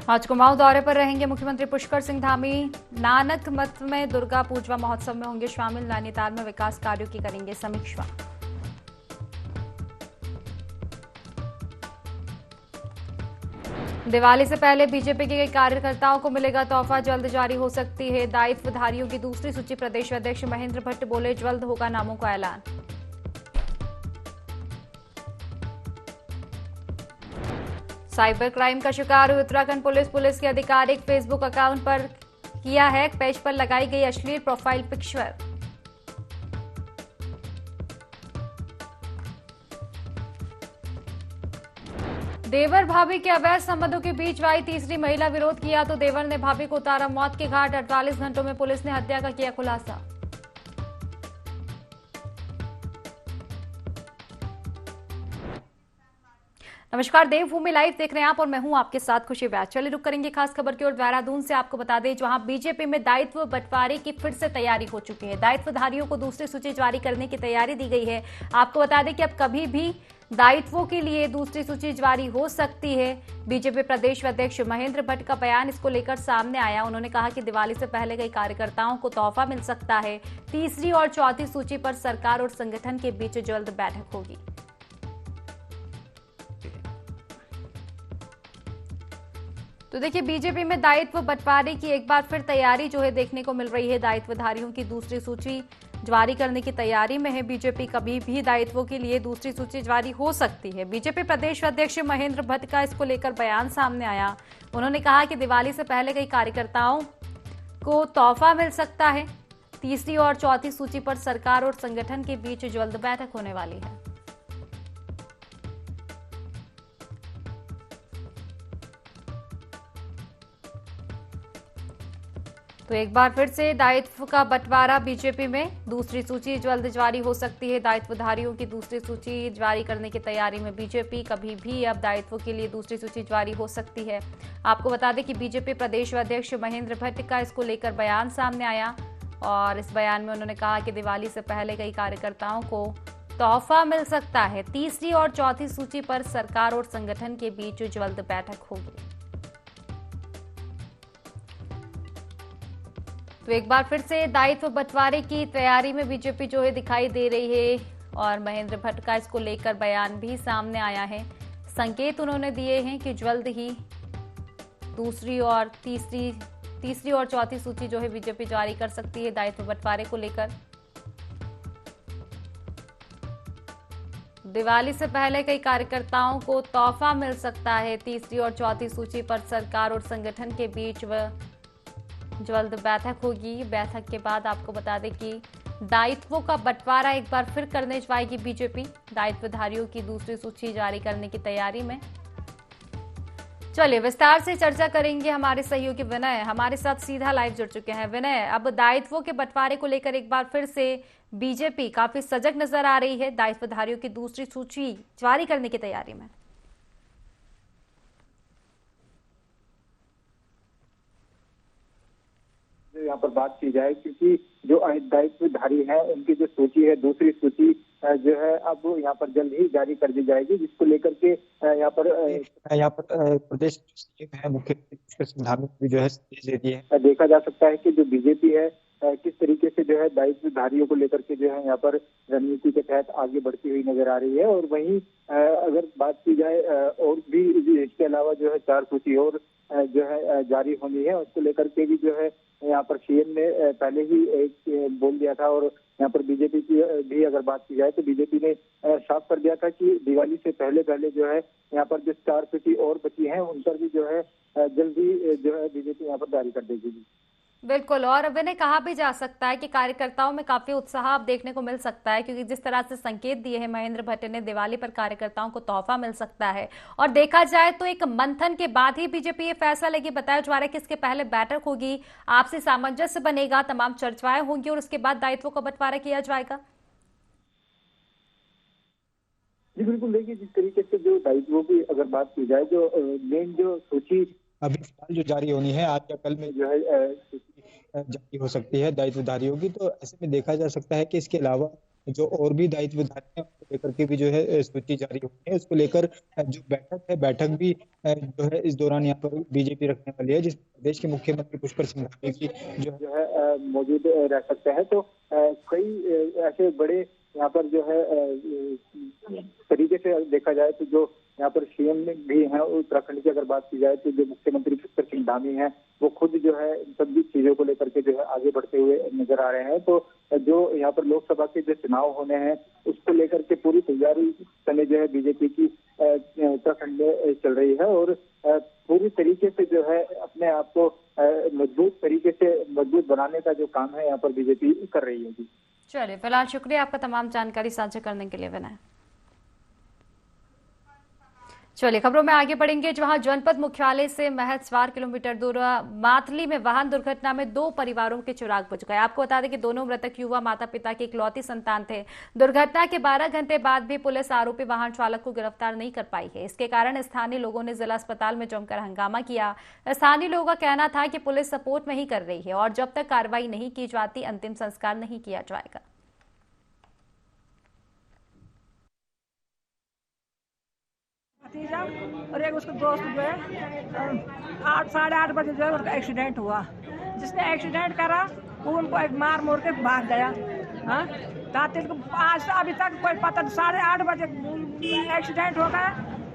आज कुमाऊं दौरे पर रहेंगे मुख्यमंत्री पुष्कर सिंह धामी। नानक मठ में दुर्गा पूजवा महोत्सव में होंगे शामिल। नैनीताल में विकास कार्यों की करेंगे समीक्षा। दिवाली से पहले बीजेपी के कार्यकर्ताओं को मिलेगा तोहफा, जल्द जारी हो सकती है दायित्वधारियों की दूसरी सूची। प्रदेश अध्यक्ष महेंद्र भट्ट बोले, जल्द होगा नामों का ऐलान। साइबर क्राइम का शिकार हुई उत्तराखंड पुलिस के आधिकारिक फेसबुक अकाउंट पर किया हैक। पेज पर लगाई गई अश्लील प्रोफाइल पिक्चर। देवर भाभी के अवैध संबंधों के बीच आई तीसरी महिला। विरोध किया तो देवर ने भाभी को उतारा मौत के घाट। 48 घंटों में पुलिस ने हत्या का किया खुलासा। नमस्कार, देवभूमि लाइव देख रहे हैं आप और मैं हूं आपके साथ खुशी व्यास। चलिए रुक करेंगे खास खबर की ओर। देहरादून से आपको बता दें, जहां बीजेपी में दायित्व बंटवारे की फिर से तैयारी हो चुकी है। दायित्वधारियों को दूसरी सूची जारी करने की तैयारी दी गई है। आपको बता दें कि अब कभी भी दायित्वों के लिए दूसरी सूची जारी हो सकती है। बीजेपी प्रदेश अध्यक्ष महेंद्र भट्ट का बयान इसको लेकर सामने आया। उन्होंने कहा कि दिवाली से पहले कई कार्यकर्ताओं को तोहफा मिल सकता है। तीसरी और चौथी सूची पर सरकार और संगठन के बीच जल्द बैठक होगी। तो देखिए, बीजेपी में दायित्व बंटवारे की एक बार फिर तैयारी जो है देखने को मिल रही है। दायित्वधारियों की दूसरी सूची जारी करने की तैयारी में है बीजेपी। कभी भी दायित्वों के लिए दूसरी सूची जारी हो सकती है। बीजेपी प्रदेश अध्यक्ष महेंद्र भट्ट का इसको लेकर बयान सामने आया। उन्होंने कहा कि दिवाली से पहले कई कार्यकर्ताओं को तोहफा मिल सकता है। तीसरी और चौथी सूची पर सरकार और संगठन के बीच जल्द बैठक होने वाली है। तो एक बार फिर से दायित्व का बंटवारा बीजेपी में। दूसरी सूची जल्द जारी हो सकती है। दायित्वधारियों की दूसरी सूची जारी करने की तैयारी में बीजेपी। कभी भी अब दायित्व के लिए दूसरी सूची जारी हो सकती है। आपको बता दें कि बीजेपी प्रदेश अध्यक्ष महेंद्र भट्ट का इसको लेकर बयान सामने आया और इस बयान में उन्होंने कहा कि दिवाली से पहले कई कार्यकर्ताओं को तोहफा मिल सकता है। तीसरी और चौथी सूची पर सरकार और संगठन के बीच जल्द बैठक होगी। तो एक बार फिर से दायित्व बंटवारे की तैयारी में बीजेपी जो है दिखाई दे रही है और महेंद्र भट्ट का इसको लेकर बयान भी सामने आया है। संकेत उन्होंने दिए हैं कि जल्द ही तीसरी और चौथी सूची जो है बीजेपी जारी कर सकती है दायित्व बंटवारे को लेकर। दिवाली से पहले कई कार्यकर्ताओं को तोहफा मिल सकता है। तीसरी और चौथी सूची पर सरकार और संगठन के बीच जल्द बैठक होगी। बैठक के बाद आपको बता दें कि दायित्वों का बंटवारा एक बार फिर करने जाएगी बीजेपी। दायित्वधारियों की दूसरी सूची जारी करने की तैयारी में। चलिए विस्तार से चर्चा करेंगे। हमारे सहयोगी विनय हमारे साथ सीधा लाइव जुड़ चुके हैं। विनय, अब दायित्वों के बंटवारे को लेकर एक बार फिर से बीजेपी काफी सजग नजर आ रही है। दायित्वधारियों की दूसरी सूची जारी करने की तैयारी में। यहाँ पर बात की जाए, क्योंकि जो दायित्वधारी है उनकी जो सूची है, दूसरी सूची जो है अब यहाँ पर जल्द ही जारी कर दी जाएगी, जिसको लेकर के यहाँ पर प्रदेश मुख्यमंत्री भी जो है दे दिए है। देखा जा सकता है कि जो बीजेपी है किस तरीके से जो है दायित्वधारियों को लेकर के जो है यहाँ पर रणनीति के तहत आगे बढ़ती हुई नजर आ रही है। और वहीं अगर बात की जाए और भी इसके अलावा जो है 4 सूची और जो है जारी होनी है, उसको लेकर के भी जो है यहाँ पर सीएम ने पहले ही एक बोल दिया था। और यहाँ पर बीजेपी की भी अगर बात की जाए तो बीजेपी ने साफ कर दिया था कि दिवाली से पहले जो है यहाँ पर जो 4 सूची और बची हैं उन पर भी जो है जल्दी जो है बीजेपी यहाँ पर जारी कर देगी। बिल्कुल, और विनय कहा भी जा सकता है कि कार्यकर्ताओं में काफी उत्साह अब देखने को मिल सकता है, क्योंकि जिस तरह से संकेत दिए हैं महेंद्र भट्ट ने, दिवाली पर कार्यकर्ताओं को तोहफा मिल सकता है। और देखा जाए तो एक मंथन के बाद ही बीजेपी ये फैसला लेगी। बताया जा रहा है कि इसके पहले बैठक होगी, आपसी सामंजस्य बनेगा, तमाम चर्चाएं होंगी और उसके बाद दायित्वों का बंटवारा किया जाएगा। जी बिल्कुल, देखिए जिस तरीके से जो दायित्वों की अगर बात की जाए, जो मेन जो सूची अभी फिलहाल जो जारी होनी है आज या कल में जो है जारी हो सकती है दायित्वधारियों की। तो ऐसे में देखा जा सकता है कि इसके अलावा जो और भी दायित्वधारी हैं उसको लेकर के भी जो है सूची जारी हुई है। उसको लेकर जो बैठक है, बैठक भी जो है इस दौरान यहाँ पर बीजेपी रखने वाली है, जिसमें प्रदेश के मुख्यमंत्री पुष्कर सिंह धामी की जो है मौजूद रह सकते हैं। तो कई ऐसे बड़े यहाँ पर जो है तरीके से देखा जाए तो जो यहाँ पर सीएम भी हैं उत्तराखंड की अगर बात की जाए तो जो मुख्यमंत्री पुष्कर सिंह धामी हैं वो खुद जो है इन सभी चीजों को लेकर के जो है आगे बढ़ते हुए नजर आ रहे हैं। तो जो यहाँ पर लोकसभा के जो चुनाव होने हैं उसको लेकर के पूरी तैयारी समय जो है बीजेपी की उत्तराखंड में चल रही है और पूरी तरीके से जो है अपने आप को मजबूत तरीके से मजबूत बनाने का जो काम है यहाँ पर बीजेपी कर रही है। जी चलिए, फिलहाल शुक्रिया आपका तमाम जानकारी साझा करने के लिए विनय। चलिए, खबरों में आगे बढ़ेंगे, जहां जनपद मुख्यालय से महज 4 किलोमीटर दूर माथली में वाहन दुर्घटना में 2 परिवारों के चिराग बुझ गए। आपको बता दें कि दोनों मृतक युवा माता पिता के इकलौती संतान थे। दुर्घटना के 12 घंटे बाद भी पुलिस आरोपी वाहन चालक को गिरफ्तार नहीं कर पाई है। इसके कारण स्थानीय लोगों ने जिला अस्पताल में जमकर हंगामा किया। स्थानीय लोगों का कहना था कि पुलिस सपोर्ट नहीं कर रही है और जब तक कार्रवाई नहीं की जाती अंतिम संस्कार नहीं किया जाएगा। भतीजा और एक उसका दोस्त जो है 8-8:30 बजे जो है उनका एक्सीडेंट हुआ। जिसने एक्सीडेंट करा वो उनको एक मार मोड़ के भाग गया। हाँ, कातिल को आज अभी तक कोई पता नहीं। 8:30 बजे एक्सीडेंट हो गया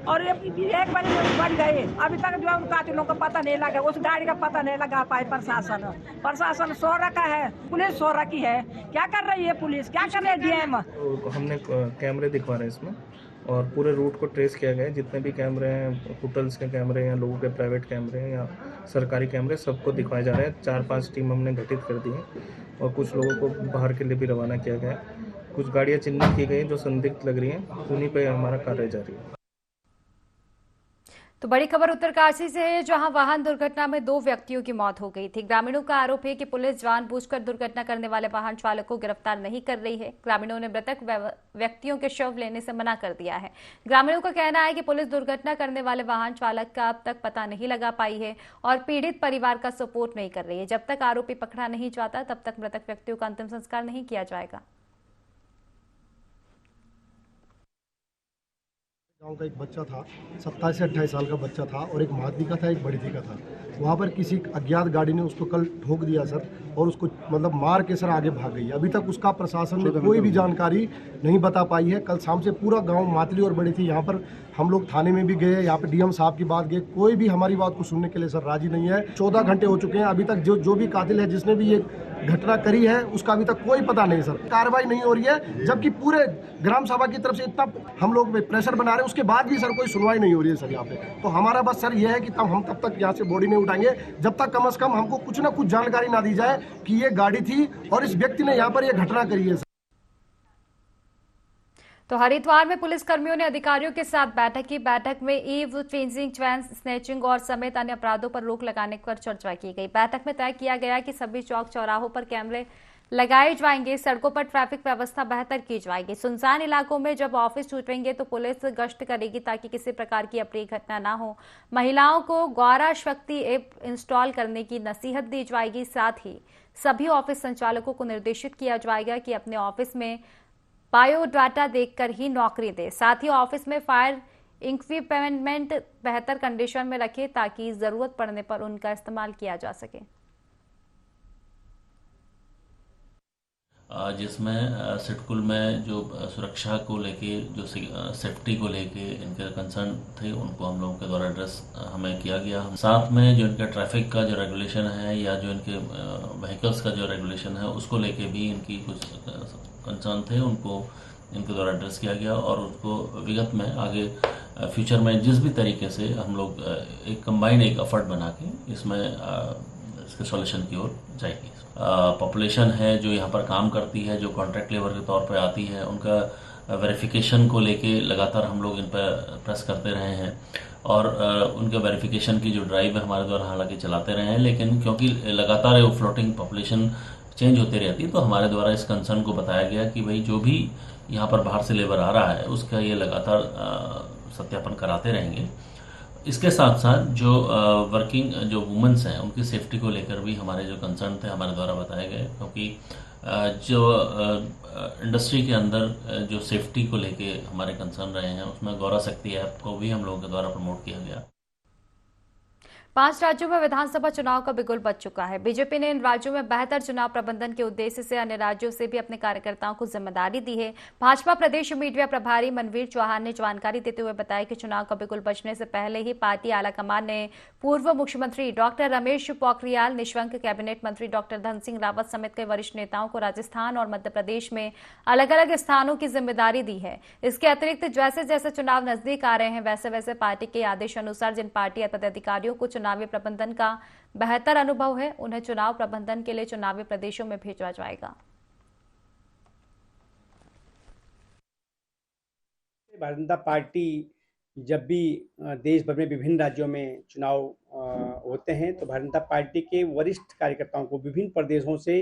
और ये 1 बजे बढ़ गए। अभी तक जो है उन कातिलों का पता नहीं लगा, उस गाड़ी का पता नहीं लगा पाए। प्रशासन सो रखा है, पुलिस सो रखी है। क्या कर रही है पुलिस, क्या कर रहे है डीएम? हमने कैमरे दिखवा रहे हैं इसमें और पूरे रूट को ट्रेस किया गया है। जितने भी कैमरे हैं, होटल्स के कैमरे या लोगों के प्राइवेट कैमरे हैं या सरकारी कैमरे, सबको दिखवाए जा रहे हैं। 4-5 टीम हमने गठित कर दी है और कुछ लोगों को बाहर के लिए भी रवाना किया गया है। कुछ गाड़ियाँ चिन्हित की गई जो संदिग्ध लग रही हैं, उन्हीं पर हमारा कार्य जारी है। तो बड़ी खबर उत्तरकाशी से है, जहां वाहन दुर्घटना में 2 व्यक्तियों की मौत हो गई थी। ग्रामीणों का आरोप है कि पुलिस जानबूझकर दुर्घटना करने वाले वाहन चालक को गिरफ्तार नहीं कर रही है। ग्रामीणों ने मृतक व्यक्तियों के शव लेने से मना कर दिया है। ग्रामीणों का कहना है कि पुलिस दुर्घटना करने वाले वाहन चालक का अब तक पता नहीं लगा पाई है और पीड़ित परिवार का सपोर्ट नहीं कर रही है। जब तक आरोपी पकड़ा नहीं जाता तब तक मृतक व्यक्तियों का अंतिम संस्कार नहीं किया जाएगा। गांव का एक बच्चा था, 27 से 28 साल का बच्चा था और एक माधवी का था, एक बड़ी थी का था। वहाँ पर किसी अज्ञात गाड़ी ने उसको कल ठोक दिया सर और उसको मतलब मार के सर आगे भाग गई। अभी तक उसका प्रशासन ने कोई भी जानकारी नहीं बता पाई है। कल शाम से पूरा गांव मातली और बड़ी थी, यहाँ पर हम लोग थाने में भी गए, यहाँ पे डीएम साहब की बात गए, कोई भी हमारी बात को सुनने के लिए सर राजी नहीं है। 14 घंटे हो चुके हैं, अभी तक जो भी कातिल है, जिसने भी ये घटना करी है, उसका अभी तक कोई पता नहीं सर। कार्रवाई नहीं हो रही है, जबकि पूरे ग्राम सभा की तरफ से इतना हम लोग प्रेशर बना रहे हैं, उसके बाद भी सर कोई सुनवाई नहीं हो रही है सर यहाँ पे। तो हमारा बस सर ये है कि हम तब तक यहाँ से बॉडी नहीं उठाएंगे जब तक कम से कम हमको कुछ ना कुछ जानकारी ना दी जाए कि ये गाड़ी थी और इस व्यक्ति ने यहाँ पर ये घटना करी है। तो हरिद्वार में पुलिस कर्मियों ने अधिकारियों के साथ बैठक की। बैठक में ईव चेंजिंग, चैन स्नैचिंग और समेत अन्य अपराधों पर रोक लगाने पर चर्चा की गई। बैठक में तय किया गया कि सभी चौक चौराहों पर कैमरे लगाए जाएंगे, सड़कों पर ट्रैफिक व्यवस्था बेहतर की जाएगी। सुनसान इलाकों में जब ऑफिस छूटेंगे तो पुलिस गश्त करेगी ताकि किसी प्रकार की अप्रिय घटना ना हो। महिलाओं को गौरा शक्ति ऐप इंस्टॉल करने की नसीहत दी जाएगी। साथ ही सभी ऑफिस संचालकों को निर्देशित किया जाएगा कि अपने ऑफिस में बायोडाटा देखकर ही नौकरी दे। साथ ही ऑफिस में फायर इक्विपमेंट बेहतर कंडीशन में रखें ताकि जरूरत पड़ने पर उनका इस्तेमाल किया जा सके। जिसमें सिडकुल में जो सुरक्षा को लेके, जो सेफ्टी को लेके इनके कंसर्न थे, उनको हम लोगों के द्वारा एड्रेस हमें किया गया। साथ में जो इनका ट्रैफिक का जो रेगुलेशन है या जो इनके व्हीकल्स का जो रेगुलेशन है, उसको लेके भी इनकी कुछ कंसर्न थे, उनको इनके द्वारा एड्रेस किया गया और उनको विगत में आगे फ्यूचर में जिस भी तरीके से हम लोग एक कंबाइंड एक एफर्ट बना के इसमें इसके सॉल्यूशन की ओर जाएगी। पॉपुलेशन है जो यहाँ पर काम करती है, जो कॉन्ट्रैक्ट लेबर के तौर पे आती है, उनका वेरिफिकेशन को लेके लगातार हम लोग इन पर प्रेस करते रहे हैं और उनके वेरिफिकेशन की जो ड्राइव है हमारे द्वारा हालांकि चलाते रहे हैं, लेकिन क्योंकि लगातार वो फ्लोटिंग पॉपुलेशन चेंज होती रहती है, तो हमारे द्वारा इस कंसर्न को बताया गया कि भाई जो भी यहाँ पर बाहर से लेबर आ रहा है उसका ये लगातार सत्यापन कराते रहेंगे। इसके साथ साथ जो वर्किंग जो वुमेन्स हैं उनकी सेफ्टी को लेकर भी हमारे जो कंसर्न थे हमारे द्वारा बताए गए, क्योंकि जो इंडस्ट्री के अंदर जो सेफ्टी को लेके हमारे कंसर्न रहे हैं, उसमें गौरा शक्ति ऐप को भी हम लोगों के द्वारा प्रमोट किया गया। 5 राज्यों में विधानसभा चुनाव का बिगुल बज चुका है। बीजेपी ने इन राज्यों में बेहतर चुनाव प्रबंधन के उद्देश्य से अन्य राज्यों से भी अपने कार्यकर्ताओं को जिम्मेदारी दी है। भाजपा प्रदेश मीडिया प्रभारी मनवीर चौहान ने जानकारी देते हुए बताया कि चुनाव का बिगुल बजने से पहले ही पार्टी आलाकमान ने पूर्व मुख्यमंत्री डॉक्टर रमेश पोखरियाल निशंक, कैबिनेट मंत्री डॉक्टर धन सिंह रावत समेत कई वरिष्ठ नेताओं को राजस्थान और मध्य प्रदेश में अलग अलग स्थानों की जिम्मेदारी दी है। इसके अतिरिक्त जैसे जैसे चुनाव नजदीक आ रहे हैं, वैसे वैसे पार्टी के आदेश अनुसार जिन पार्टी पदाधिकारियों को चुनावी प्रबंधन का बेहतर अनुभव है, उन्हें चुनाव प्रबंधन के लिए चुनावी प्रदेशों में भेजा जाएगा। भारतीय जनता पार्टी जब भी देश भर में विभिन्न राज्यों में चुनाव होते हैं तो भारतीय जनता पार्टी के वरिष्ठ कार्यकर्ताओं को विभिन्न प्रदेशों से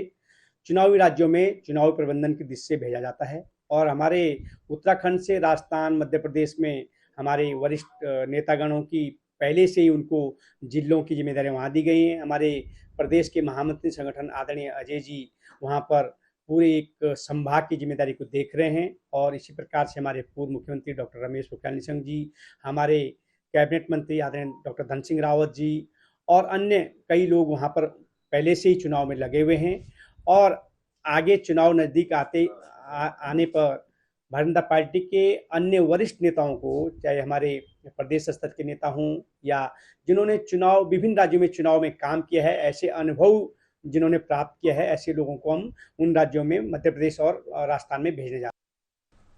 चुनावी राज्यों में चुनावी प्रबंधन की दृष्टि से भेजा जाता है। और हमारे उत्तराखंड से राजस्थान, मध्य प्रदेश में हमारे वरिष्ठ नेतागणों की पहले से ही उनको जिलों की जिम्मेदारी वहाँ दी गई हैं। हमारे प्रदेश के महामंत्री संगठन आदरणीय अजय जी वहाँ पर पूरे एक संभाग की जिम्मेदारी को देख रहे हैं। और इसी प्रकार से हमारे पूर्व मुख्यमंत्री डॉक्टर रमेश पोखरियाल निशंक जी, हमारे कैबिनेट मंत्री आदरणीय डॉक्टर धन सिंह रावत जी और अन्य कई लोग वहाँ पर पहले से ही चुनाव में लगे हुए हैं। और आगे चुनाव नज़दीक आने पर भारतीय जनता पार्टी के अन्य वरिष्ठ नेताओं को, चाहे हमारे प्रदेश स्तर के नेता हों या जिन्होंने चुनाव विभिन्न राज्यों में चुनाव में काम किया है, ऐसे अनुभव जिन्होंने प्राप्त किया है, ऐसे लोगों को हम उन राज्यों में मध्य प्रदेश और राजस्थान में भेजने जा रहे हैं।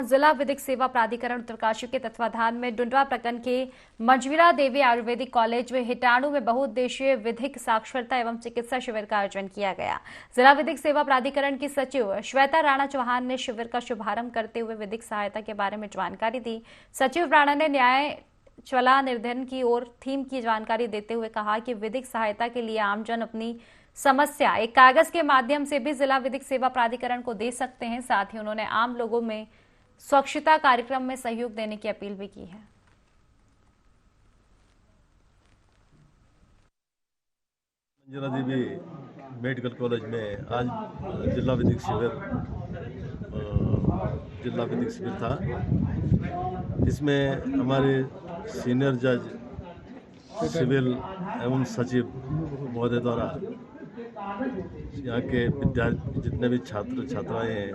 जिला विधिक सेवा प्राधिकरण उत्तरकाशी के तत्वाधान में डुंडवा प्रखंड के मंजविला देवी आयुर्वेदिक कॉलेज में हिटाणु में बहुउद्देशीय विधिक साक्षरता एवं चिकित्सा शिविर का आयोजन किया गया। जिला विधिक सेवा प्राधिकरण की सचिव श्वेता राणा चौहान ने शिविर का शुभारंभ करते हुए विधिक सहायता के बारे में जानकारी दी। सचिव राणा ने न्याय चला निर्धन की ओर थीम की जानकारी देते हुए कहा कि विधिक सहायता के लिए आमजन अपनी समस्या एक कागज के माध्यम से भी जिला विधिक सेवा प्राधिकरण को दे सकते हैं। साथ ही उन्होंने आम लोगों में स्वच्छता कार्यक्रम में सहयोग देने की अपील भी की है। मंजुला देवी मेडिकल कॉलेज में आज जिला विधिक शिविर था। इसमें हमारे सीनियर जज, सिविल एवं सचिव महोदय द्वारा यहाँ के विद्यार्थी जितने भी छात्र छात्राएँ हैं,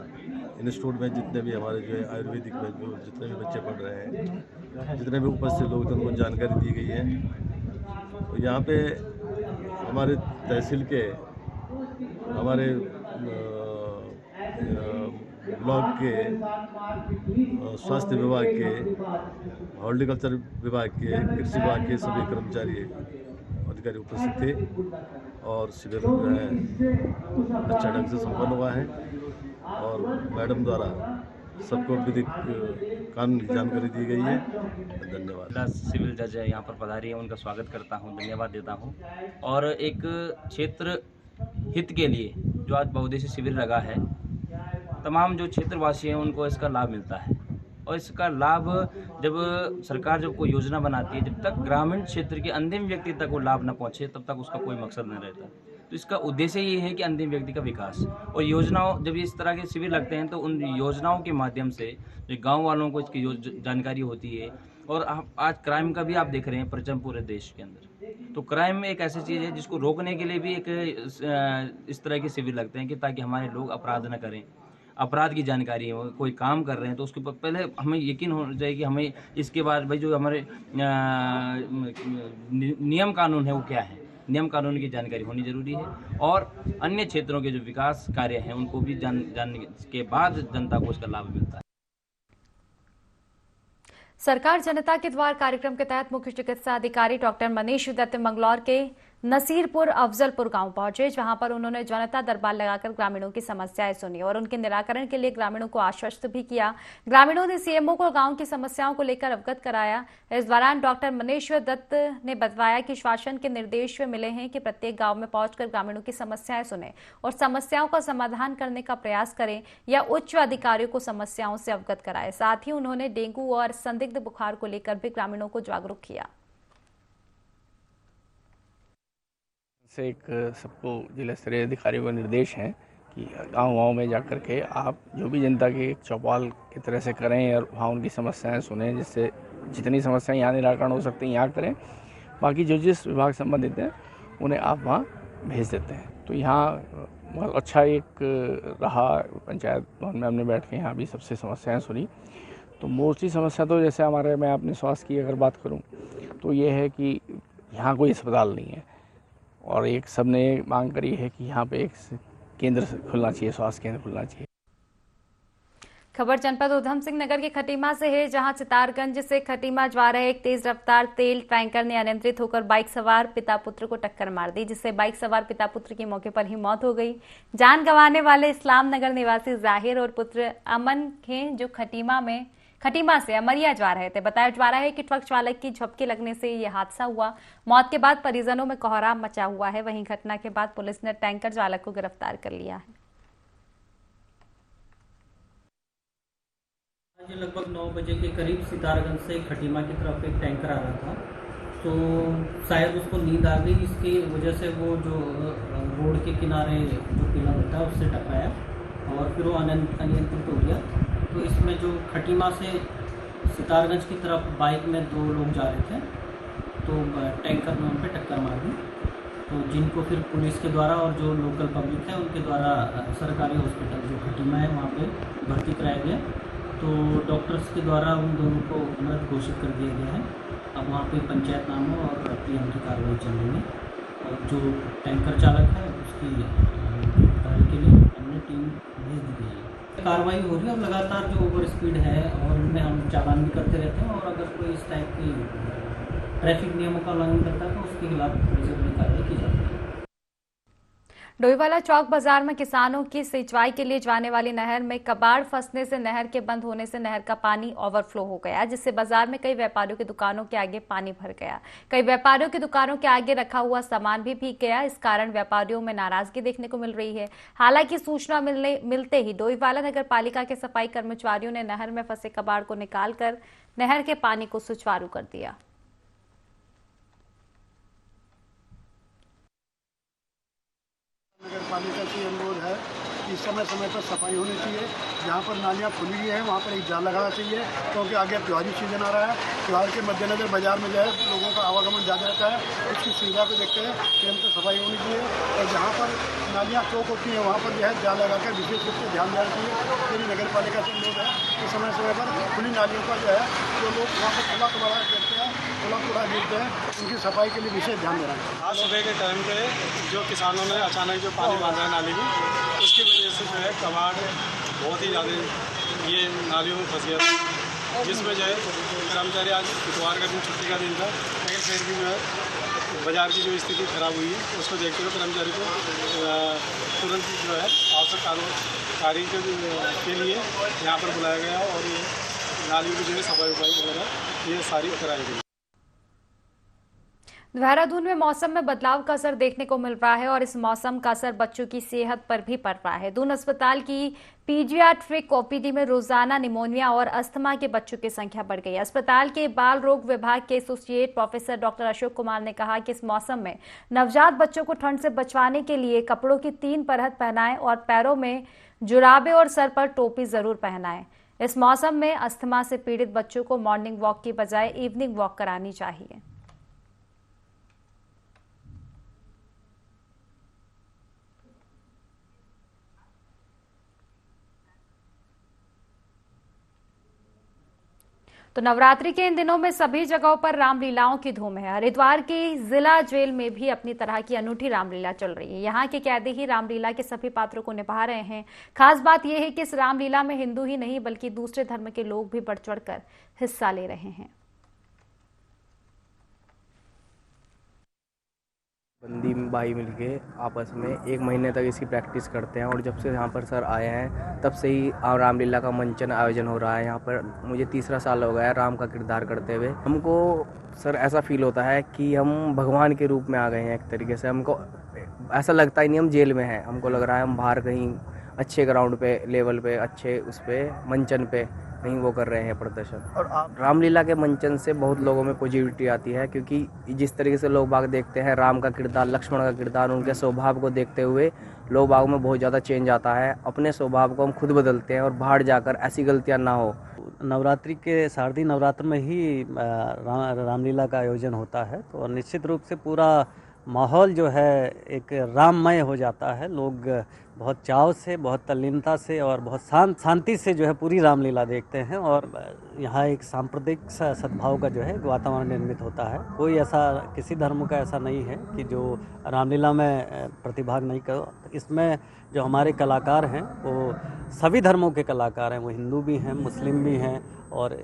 इंस्टीट्यूट में जितने भी हमारे जो है आयुर्वेदिक में जो जितने भी बच्चे पढ़ रहे हैं, जितने भी उपस्थित लोग थे, उनको जानकारी दी गई है। तो यहाँ पे हमारे तहसील के, हमारे ब्लॉक के, स्वास्थ्य विभाग के, हॉर्टिकल्चर विभाग के, कृषि विभाग के सभी कर्मचारी अधिकारी उपस्थित थे और शिविर जो है अच्छा ढंग से संपन्न हुआ है। और मैडम द्वारा सबको विधिक कानून की जानकारी दी गई है। धन्यवाद। सिविल जज यहाँ पर पधारी है, उनका स्वागत करता हूँ, धन्यवाद देता हूँ। और एक क्षेत्र हित के लिए जो आज बहुउद्देशीय शिविर लगा है, तमाम जो क्षेत्रवासी हैं उनको इसका लाभ मिलता है। और इसका लाभ जब सरकार जब कोई योजना बनाती है, जब तक ग्रामीण क्षेत्र के अंतिम व्यक्ति तक वो लाभ न पहुँचे तब तक उसका कोई मकसद नहीं रहता। तो इसका उद्देश्य ये है कि अंतिम व्यक्ति का विकास। और योजनाओं, जब इस तरह के शिविर लगते हैं तो उन योजनाओं के माध्यम से जो गांव वालों को इसकी जानकारी होती है। और आज क्राइम का भी आप देख रहे हैं प्रचंड पूरे देश के अंदर। तो क्राइम एक ऐसी चीज़ है जिसको रोकने के लिए भी एक इस तरह के शिविर लगते हैं कि ताकि हमारे लोग अपराध न करें, अपराध की जानकारी हो। कोई काम कर रहे हैं तो उसके ऊपर पहले हमें यकीन हो जाए कि हमें इसके बाद भाई जो हमारे नियम कानून है वो क्या है, नियम कानून की जानकारी होनी जरूरी है। और अन्य क्षेत्रों के जो विकास कार्य हैं उनको भी जानने के बाद जनता को इसका लाभ मिलता है। सरकार जनता के द्वार कार्यक्रम के तहत मुख्य चिकित्सा अधिकारी डॉक्टर मनीष दत्त मंगलौर के नसीरपुर अफजलपुर गांव पहुंचे, जहां पर उन्होंने जनता दरबार लगाकर ग्रामीणों की समस्याएं सुनी और उनके निराकरण के लिए ग्रामीणों को आश्वस्त भी किया। ग्रामीणों ने सीएमओ को गांव की समस्याओं को लेकर अवगत कराया। इस दौरान डॉक्टर मनीष दत्त ने बताया कि शासन के निर्देश मिले हैं कि प्रत्येक गाँव में पहुंचकर ग्रामीणों की समस्याएं सुने और समस्याओं का समाधान करने का प्रयास करें या उच्च अधिकारियों को समस्याओं से अवगत कराए। साथ ही उन्होंने डेंगू और संदिग्ध बुखार को लेकर भी ग्रामीणों को जागरूक किया। से एक सबको जिला स्तरीय अधिकारियों का निर्देश है कि गाँव में जा कर के आप जो भी जनता की चौपाल की तरह से करें और वहाँ उनकी समस्याएं सुनें, जिससे जितनी समस्याएं यहाँ निराकरण हो सकती हैं यहाँ करें, बाकी जो जिस विभाग संबंधित हैं उन्हें आप वहाँ भेज देते हैं। तो यहाँ बहुत अच्छा एक रहा, पंचायत भवन में हमने बैठ के यहाँ भी सबसे समस्याएं सुनी। तो मोस्टली समस्या तो जैसे हमारे, मैं अपने स्वास्थ्य की अगर बात करूँ तो ये है कि यहाँ कोई अस्पताल नहीं है, और एक सबने मांग करी है कि यहाँ पे एक केंद्र खुलना चाहिए, स्वास्थ्य केंद्र खुलना चाहिए। खबर जनपद उधम सिंह नगर के खटीमा से है, जहां सितारगंज से खटीमा जा रहे एक तेज रफ्तार तेल टैंकर ने अनियंत्रित होकर बाइक सवार पिता पुत्र को टक्कर मार दी, जिससे बाइक सवार पिता पुत्र की मौके पर ही मौत हो गई। जान गंवाने वाले इस्लाम नगर निवासी जाहिर और पुत्र अमन हैं, जो खटीमा से अमरिया जा रहे थे। बताया जा रहा है कि ट्रक चालक की झपकी लगने से यह हादसा हुआ। मौत के बाद परिजनों में कोहराम मचा हुआ है। वहीं घटना के बाद पुलिस ने टैंकर चालक को गिरफ्तार कर लिया है। लगभग 9 बजे के करीब सितारगंज से खटीमा की तरफ एक टैंकर आ रहा था, तो शायद उसको नींद आ गई, इसकी वजह से वो जो रोड के किनारे जो पिलर होता है उससे टकराया और फिर वो अनियंत्रित हो गया। तो इसमें जो खटीमा से सितारगंज की तरफ बाइक में 2 लोग जा रहे थे, तो टैंकर ने उन पर टक्कर मार दी, तो जिनको फिर पुलिस के द्वारा और जो लोकल पब्लिक है उनके द्वारा सरकारी हॉस्पिटल जो खटीमा है वहाँ पे भर्ती कराया गया। तो डॉक्टर्स के द्वारा उन दोनों को मृत घोषित कर दिया गया है। अब वहाँ पे पंचायतनामा और पीएम की कार्रवाई चल रही है, और जो टैंकर चालक है उसकी गिरफ्तारी के लिए हमने टीम भेज दी गई है। कार्रवाई हो रही है और लगातार जो ओवर स्पीड है और उनमें हम चालान भी करते रहते हैं, और अगर कोई इस टाइप की ट्रैफिक नियमों का उल्लंघन करता है तो उसके खिलाफ जरूरी कार्रवाई की जाती है। डोईवाला चौक बाजार में किसानों की सिंचाई के लिए जाने वाली नहर में कबाड़ फंसने से नहर के बंद होने से नहर का पानी ओवरफ्लो हो गया, जिससे बाजार में कई व्यापारियों की दुकानों के आगे पानी भर गया। कई व्यापारियों की दुकानों के आगे रखा हुआ सामान भी भीग गया। इस कारण व्यापारियों में नाराजगी देखने को मिल रही है। हालांकि सूचना मिलते ही डोईवाला नगर पालिका के सफाई कर्मचारियों ने नहर में फंसे कबाड़ को निकालकर नहर के पानी को सुचारू कर दिया। नगर पालिका की अनुरोध है कि समय समय पर सफाई होनी चाहिए। जहाँ पर नालियाँ खुली हुई हैं वहाँ पर एक जाल लगाना चाहिए, क्योंकि आगे त्योहारी सीजन आ रहा है। त्योहार के मद्देनजर बाजार में जो है लोगों का आवागमन ज़्यादा रहता है, उसकी सुविधा को देखते हैं निरंतर सफाई होनी चाहिए। और जहाँ पर नालियाँ चौक होती हैं वहाँ पर जो है जाल लगाकर विशेष रूप से ध्यान देना चाहिए। पूरी नगर पालिका से अनुरोध है कि समय समय पर खुली नालियों का जो है जो लोग वहाँ पर खुला कबाड़ा गिरते हैं, खुला कूड़ा गिरते हैं, उनकी सफाई के लिए विशेष ध्यान देना चाहिए। आज सुबह के टाइम पे जो किसानों ने अचानक जो पानी बांधा है नाली में, उसकी वजह से जो है कबाड़ बहुत ही ज़्यादा ये नालियों में फंस गया था, जिसमें जो है कर्मचारी, आज इतवार का दिन छुट्टी का दिन था, लेकिन फिर भी जो है बाजार की जो स्थिति खराब हुई है उसको देखते हुए कर्मचारी को तुरंत जो है आवश्यक कार्य के लिए यहाँ पर बुलाया गया और ये नालियों की जो है सफाई वगैरह ये सारी कराई गई। देहरादून में मौसम में बदलाव का असर देखने को मिल रहा है और इस मौसम का असर बच्चों की सेहत पर भी पड़ रहा है। दून अस्पताल की पीडियाट्रिक ओपीडी में रोजाना निमोनिया और अस्थमा के बच्चों की संख्या बढ़ गई है। अस्पताल के बाल रोग विभाग के associate professor doctor Ashok Kumar ने कहा कि इस मौसम में नवजात बच्चों को ठंड से बचवाने के लिए कपड़ों की 3 परत पहनाएं और पैरों में जुराबे और सर पर टोपी जरूर पहनाएं। इस मौसम में अस्थमा से पीड़ित बच्चों को मॉर्निंग वॉक की बजाय इवनिंग वॉक करानी चाहिए। तो नवरात्रि के इन दिनों में सभी जगहों पर रामलीलाओं की धूम है। हरिद्वार की जिला जेल में भी अपनी तरह की अनूठी रामलीला चल रही है। यहाँ के कैदी ही रामलीला के सभी पात्रों को निभा रहे हैं। खास बात यह है कि इस रामलीला में हिंदू ही नहीं बल्कि दूसरे धर्म के लोग भी बढ़ चढ़कर हिस्सा ले रहे हैं। बंदी भाई मिलके आपस में 1 महीने तक इसकी प्रैक्टिस करते हैं और जब से यहाँ पर सर आए हैं तब से ही रामलीला का मंचन आयोजन हो रहा है। यहाँ पर मुझे 3रा साल हो गया है राम का किरदार करते हुए। हमको सर ऐसा फील होता है कि हम भगवान के रूप में आ गए हैं एक तरीके से। हमको ऐसा लगता ही नहीं हम जेल में हैं, हमको लग रहा है हम बाहर कहीं अच्छे ग्राउंड पे, लेवल पे, अच्छे उस पे मंचन पे वहीं वो कर रहे हैं प्रदर्शन। और रामलीला के मंचन से बहुत लोगों में पॉजिटिविटी आती है, क्योंकि जिस तरीके से लोग बाग देखते हैं राम का किरदार, लक्ष्मण का किरदार, उनके स्वभाव को देखते हुए लोग बाग में बहुत ज़्यादा चेंज आता है। अपने स्वभाव को हम खुद बदलते हैं और बाहर जाकर ऐसी गलतियाँ ना हो। नवरात्रि के शारदीय नवरात्र में ही रामलीला का आयोजन होता है, तो निश्चित रूप से पूरा माहौल जो है एक राममय हो जाता है। लोग बहुत चाव से, बहुत तल्लीनता से और बहुत शांति से जो है पूरी रामलीला देखते हैं, और यहाँ एक सांप्रदायिक सद्भाव का जो है वातावरण निर्मित होता है। कोई ऐसा किसी धर्म का ऐसा नहीं है कि जो रामलीला में प्रतिभाग नहीं करो। इसमें जो हमारे कलाकार हैं वो सभी धर्मों के कलाकार हैं, वो हिंदू भी हैं, मुस्लिम भी हैं और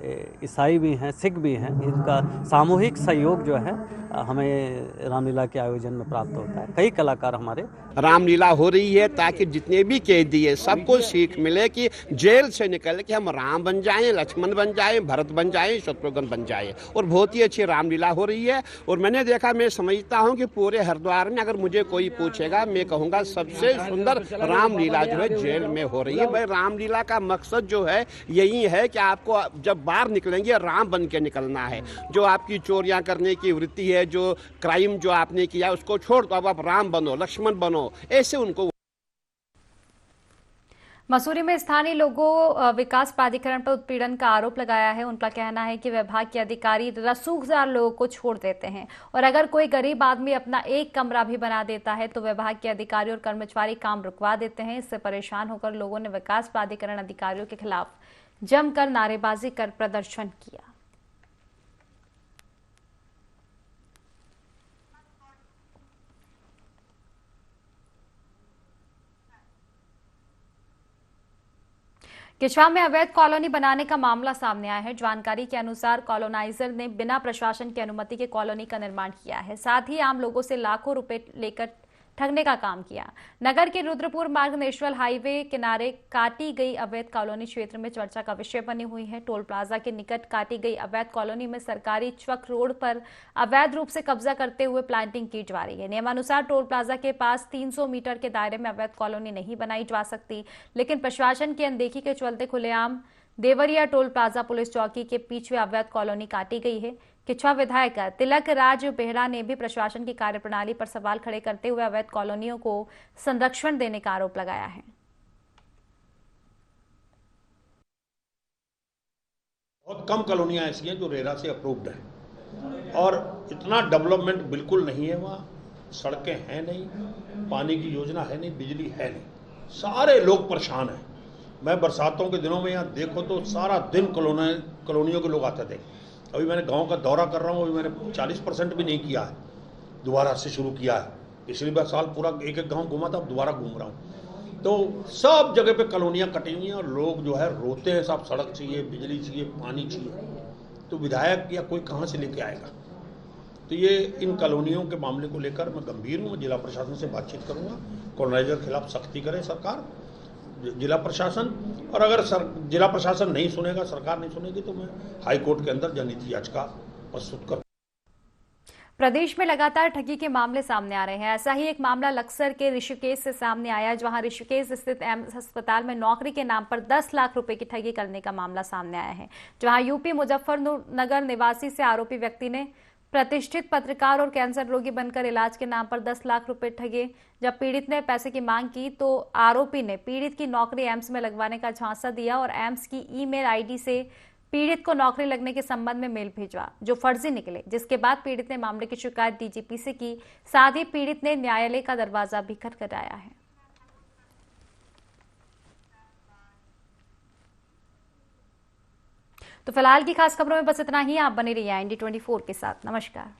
ईसाई भी हैं, सिख भी हैं। इनका सामूहिक सहयोग जो है हमें रामलीला के आयोजन में प्राप्त होता है। कई कलाकार हमारे रामलीला हो रही है ताकि जितने भी कैदी है सबको सीख मिले कि जेल से निकल के हम राम बन जाएं, लक्ष्मण बन जाएं, भरत बन जाएं, शत्रुघ्न बन जाएं। और बहुत ही अच्छी रामलीला हो रही है। और मैंने देखा, मैं समझता हूं कि पूरे हरिद्वार में अगर मुझे कोई पूछेगा, मैं कहूँगा सबसे सुंदर रामलीला जो है जेल में हो रही है। भाई रामलीला का मकसद जो है यही है कि आपको जब बाहर निकलेंगे राम बन के निकलना है। जो आपकी चोरियां करने की वृत्ति है, जो क्राइम जो आपने किया उसको छोड़ दो, अब आप राम बनो, लक्ष्मण बनो, ऐसे उनको। मसूरी में स्थानीय लोगों विकास प्राधिकरण पर उत्पीड़न का आरोप लगाया है। उनका कहना है कि विभाग के अधिकारी रसूखदार लोगों को छोड़ देते हैं और अगर कोई गरीब आदमी अपना एक कमरा भी बना देता है तो विभाग के अधिकारी और कर्मचारी काम रुकवा देते हैं। इससे परेशान होकर लोगों ने विकास प्राधिकरण अधिकारियों के खिलाफ जमकर नारेबाजी कर प्रदर्शन किया। किचवा में अवैध कॉलोनी बनाने का मामला सामने आया है। जानकारी के अनुसार कॉलोनाइजर ने बिना प्रशासन की अनुमति के कॉलोनी का निर्माण किया है, साथ ही आम लोगों से लाखों रुपए लेकर ठगने का काम किया। नगर के रुद्रपुर मार्ग नेशनल हाईवे किनारे काटी गई अवैध कॉलोनी क्षेत्र में चर्चा का विषय बनी हुई है। टोल प्लाजा के निकट काटी गई अवैध कॉलोनी में सरकारी चक रोड पर अवैध रूप से कब्जा करते हुए प्लांटिंग की जा रही है। नियमानुसार टोल प्लाजा के पास 300 मीटर के दायरे में अवैध कॉलोनी नहीं बनाई जा सकती, लेकिन प्रशासन की अनदेखी के चलते खुलेआम देवरिया टोल प्लाजा पुलिस चौकी के पीछे अवैध कॉलोनी काटी गई है। किचवा विधायक तिलक राज बेहरा ने भी प्रशासन की कार्यप्रणाली पर सवाल खड़े करते हुए अवैध कॉलोनियों को संरक्षण देने का आरोप लगाया है। बहुत कम कॉलोनियां ऐसी हैं जो रेरा से अप्रूव्ड है और इतना डेवलपमेंट बिल्कुल नहीं है। वहाँ सड़कें हैं नहीं, पानी की योजना है नहीं, बिजली है नहीं, सारे लोग परेशान हैं। मैं बरसातों के दिनों में यहाँ देखो तो सारा दिन कॉलोनियों के लोग आते थे। अभी मैंने गांव का दौरा कर रहा हूँ, अभी मैंने 40% भी नहीं किया है, दोबारा से शुरू किया है। पिछली साल पूरा एक एक गांव घूमा था, अब दोबारा घूम रहा हूँ। तो सब जगह पे कॉलोनियाँ कटी हुई हैं और लोग जो है रोते हैं, साहब सड़क चाहिए, बिजली चाहिए, पानी चाहिए। तो विधायक या कोई कहाँ से लेके आएगा? तो ये इन कॉलोनियों के मामले को लेकर मैं गंभीर हूँ। जिला प्रशासन से बातचीत करूँगा, कॉलोनाइजर के खिलाफ सख्ती करे सरकार, जिला प्रशासन। और अगर जिला प्रशासन नहीं सुनेगा, सरकार नहीं सुनेगी, तो मैं हाई कोर्ट के अंदर जनहित याचिका प्रस्तुत कर। प्रदेश में लगातार ठगी के मामले सामने आ रहे हैं। ऐसा ही एक मामला लक्सर के ऋषिकेश से सामने आया, जहां ऋषिकेश स्थित एम्स अस्पताल में नौकरी के नाम पर 10 लाख रुपए की ठगी करने का मामला सामने आया है। जहां यूपी मुजफ्फरनगर निवासी से आरोपी व्यक्ति ने प्रतिष्ठित पत्रकार और कैंसर रोगी बनकर इलाज के नाम पर 10 लाख रुपए ठगे। जब पीड़ित ने पैसे की मांग की तो आरोपी ने पीड़ित की नौकरी एम्स में लगवाने का झांसा दिया और एम्स की ईमेल आईडी से पीड़ित को नौकरी लगने के संबंध में मेल भेजवा, जो फर्जी निकले। जिसके बाद पीड़ित ने मामले की शिकायत डीजीपी से की। साथ ही पीड़ित ने न्यायालय का दरवाजा भी खटखटाया है। तो फिलहाल की खास खबरों में बस इतना ही। आप बने रहिए IND24 के साथ। नमस्कार।